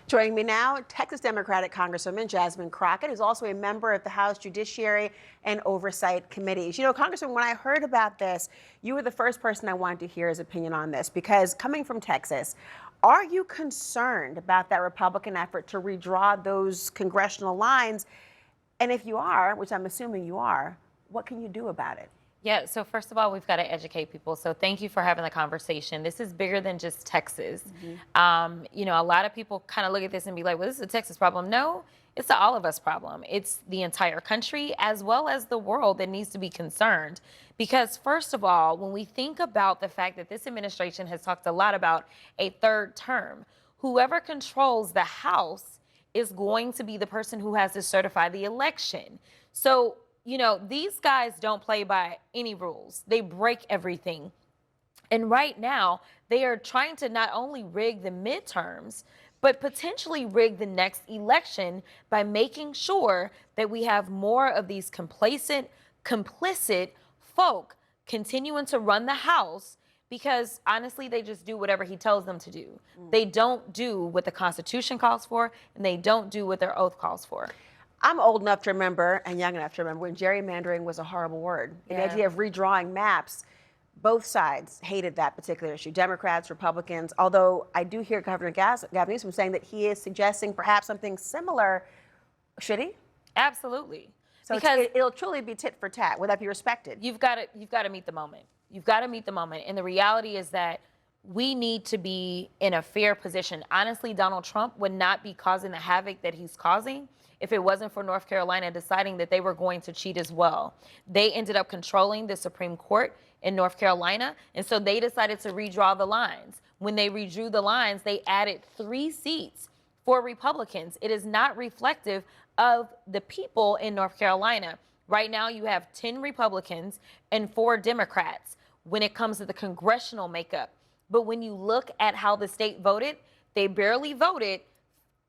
Joining me now, Texas Democratic Congresswoman Jasmine Crockett, who's also a member of the House Judiciary and Oversight Committees. You know, Congresswoman, when I heard about this, you were the first person I wanted to hear his opinion on this, because coming from Texas, are you concerned about that Republican effort to redraw those congressional lines? And if you are, which I'm assuming you are, what can you do about it? Yeah, so first of all, we've got to educate people. So thank you for having the conversation. This is bigger than just Texas. You know, a lot of people kind of look at this and be like, well, this is a Texas problem. No, it's an all of us problem. It's the entire country as well as the world that needs to be concerned. Because first of all, when we think about the fact that this administration has talked a lot about a third term, whoever controls the House is going to be the person who has to certify the election. So you know, these guys don't play by any rules. They break everything. And right now, they are trying to not only rig the midterms, but potentially rig the next election by making sure that we have more of these complacent, complicit folk continuing to run the House, because honestly, they just do whatever he tells them to do. They don't do what the Constitution calls for, and they don't do what their oath calls for. I'm old enough to remember and young enough to remember when gerrymandering was a horrible word. The idea of redrawing maps, both sides hated that particular issue, Democrats, Republicans, although I do hear Governor Gavin Newsom saying that he is suggesting perhaps something similar. Should he? Absolutely. So because it'll truly be tit for tat. Would that be respected? You've got to meet the moment. You've got to meet the moment. And the reality is that we need to be in a fair position. Honestly, Donald Trump would not be causing the havoc that he's causing if it wasn't for North Carolina deciding that they were going to cheat as well. They ended up controlling the Supreme Court in North Carolina, and so they decided to redraw the lines. When they redrew the lines, they added 3 seats for Republicans. It is not reflective of the people in North Carolina. Right now, you have 10 Republicans and 4 Democrats when it comes to the congressional makeup. But when you look at how the state voted, they barely voted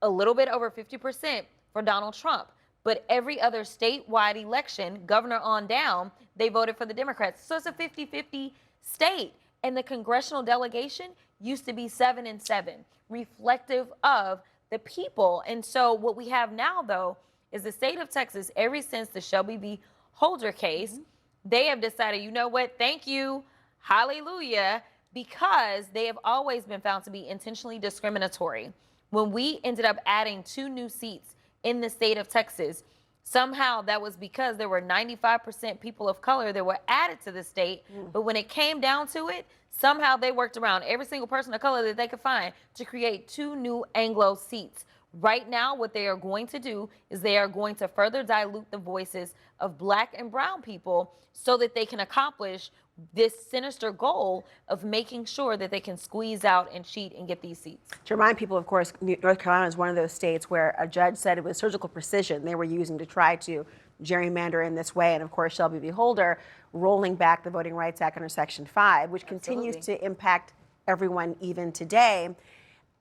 a little bit over 50% for Donald Trump. But every other statewide election, governor on down, they voted for the Democrats. So it's a 50-50 state. And the congressional delegation used to be 7-7, reflective of the people. And so what we have now, though, is the state of Texas, ever since the Shelby v. Holder case, they have decided, you know what, thank you, hallelujah, because they have always been found to be intentionally discriminatory. When we ended up adding 2 new seats in the state of Texas, somehow that was because there were 95% people of color that were added to the state. But when it came down to it, somehow they worked around every single person of color that they could find to create 2 new Anglo seats. Right now, what they are going to do is they are going to further dilute the voices of Black and brown people so that they can accomplish this sinister goal of making sure that they can squeeze out and cheat and get these seats. To remind people, of course, North Carolina is one of those states where a judge said it was surgical precision they were using to try to gerrymander in this way. And of course, Shelby v. Holder rolling back the Voting Rights Act under Section 5, which continues to impact everyone even today.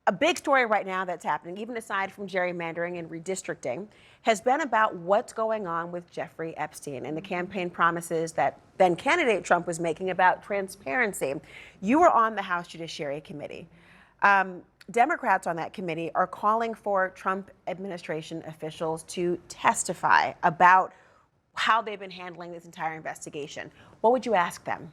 A big story right now that's happening, even aside from gerrymandering and redistricting, has been about what's going on with Jeffrey Epstein and the campaign promises that then candidate Trump was making about transparency. You were on the House Judiciary Committee. Democrats on that committee are calling for Trump administration officials to testify about how they've been handling this entire investigation. What would you ask them?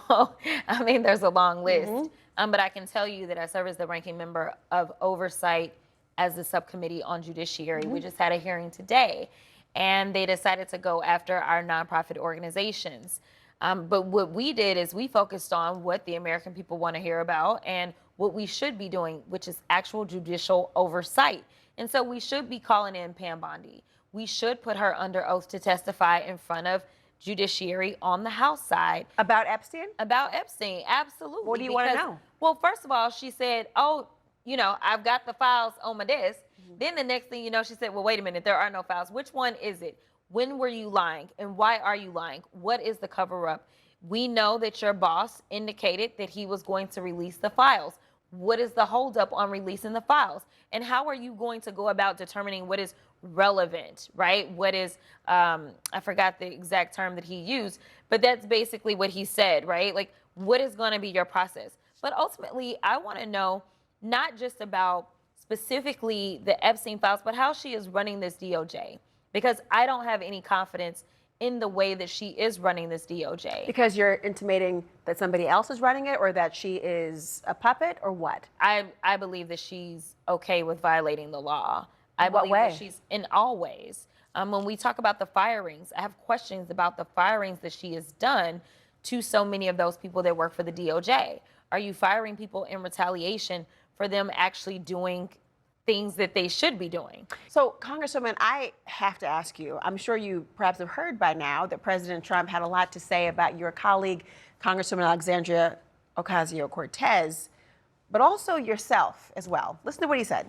Oh, I mean, there's a long list. But I can tell you that I serve as the ranking member of oversight as the subcommittee on judiciary. We just had a hearing today, and they decided to go after our nonprofit organizations. But what we did is we focused on what the American people want to hear about and what we should be doing, which is actual judicial oversight. And so we should be calling in Pam Bondi. We should put her under oath to testify in front of judiciary on the House side. About Epstein? About Epstein, absolutely. What do you want to know? Well, first of all, she said, oh, you know, I've got the files on my desk. Then the next thing you know, she said, well, wait a minute, there are no files. Which one is it? When were you lying? And why are you lying? What is the cover up? We know that your boss indicated that he was going to release the files. What is the holdup on releasing the files? And how are you going to go about determining what is relevant, right? What is, I forgot the exact term that he used, but that's basically what he said, right? Like, what is going to be your process? But ultimately, I want to know not just about specifically the Epstein files, but how she is running this DOJ. Because I don't have any confidence in the way that she is running this DOJ. Because you're intimating that somebody else is running it, or that she is a puppet, or what? I believe that she's okay with violating the law. I In what believe way? that she's in all ways. When we talk about the firings, I have questions about the firings that she has done to so many of those people that work for the DOJ. Are you firing people in retaliation for them actually doing things that they should be doing? So, Congresswoman, I have to ask you, I'm sure you perhaps have heard by now that President Trump had a lot to say about your colleague, Congresswoman Alexandria Ocasio-Cortez, but also yourself as well. Listen to what he said.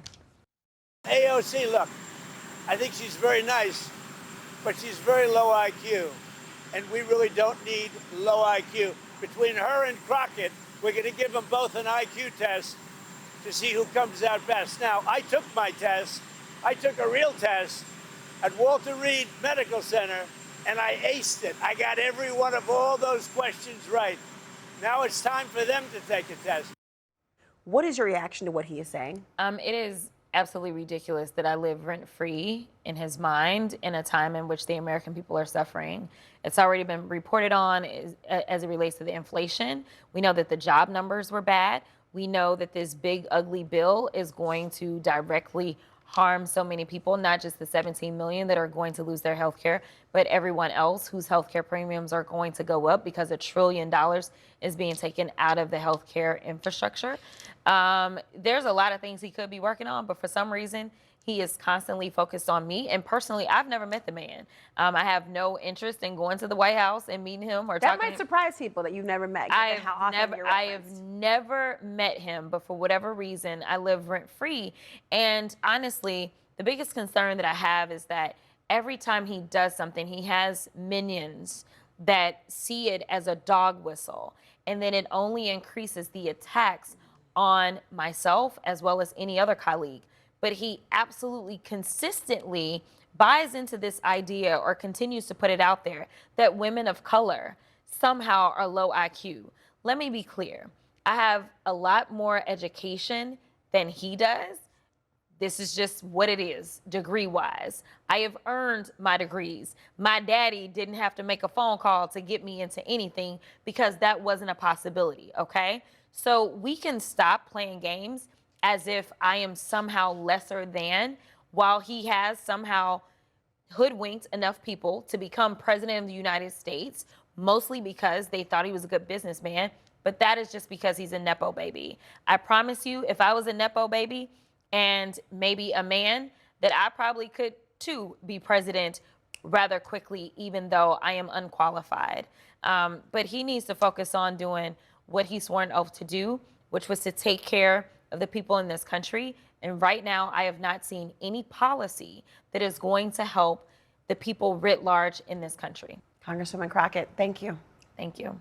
AOC, look, I think she's very nice, but she's very low IQ. And we really don't need low IQ. Between her and Crockett, we're going to give them both an IQ test to see who comes out best. Now, I took my test. I took a real test at Walter Reed Medical Center, and I aced it. I got every one of all those questions right. Now it's time for them to take a test. What is your reaction to what he is saying? It is absolutely ridiculous that I live rent-free in his mind in a time in which the American people are suffering. It's already been reported on as it relates to the inflation. We know that the job numbers were bad. We know that this big, ugly bill is going to directly harm so many people, not just the 17 million that are going to lose their health care, but everyone else whose health care premiums are going to go up because $1 trillion is being taken out of the health care infrastructure. There's a lot of things he could be working on, but for some reason, he is constantly focused on me. And personally, I've never met the man. I have no interest in going to the White House and meeting him or That talking. might surprise people that you've never met, given how often you're I have referenced. never met him, but for whatever reason, I live rent-free. And honestly, the biggest concern that I have is that every time he does something, he has minions that see it as a dog whistle. And then it only increases the attacks on myself as well as any other colleague. But he absolutely consistently buys into this idea or continues to put it out there that women of color somehow are low IQ. Let me be clear. I have a lot more education than he does. This is just what it is, degree-wise. I have earned my degrees. My daddy didn't have to make a phone call to get me into anything because that wasn't a possibility, okay? So we can stop playing games as if I am somehow lesser than, while he has somehow hoodwinked enough people to become president of the United States, mostly because they thought he was a good businessman, but that is just because he's a Nepo baby. I promise you, if I was a Nepo baby and maybe a man, that I probably could too be president rather quickly, even though I am unqualified. But he needs to focus on doing what he swore an oath to do, which was to take care of the people in this country. And right now, I have not seen any policy that is going to help the people writ large in this country. Congresswoman Crockett, thank you. Thank you.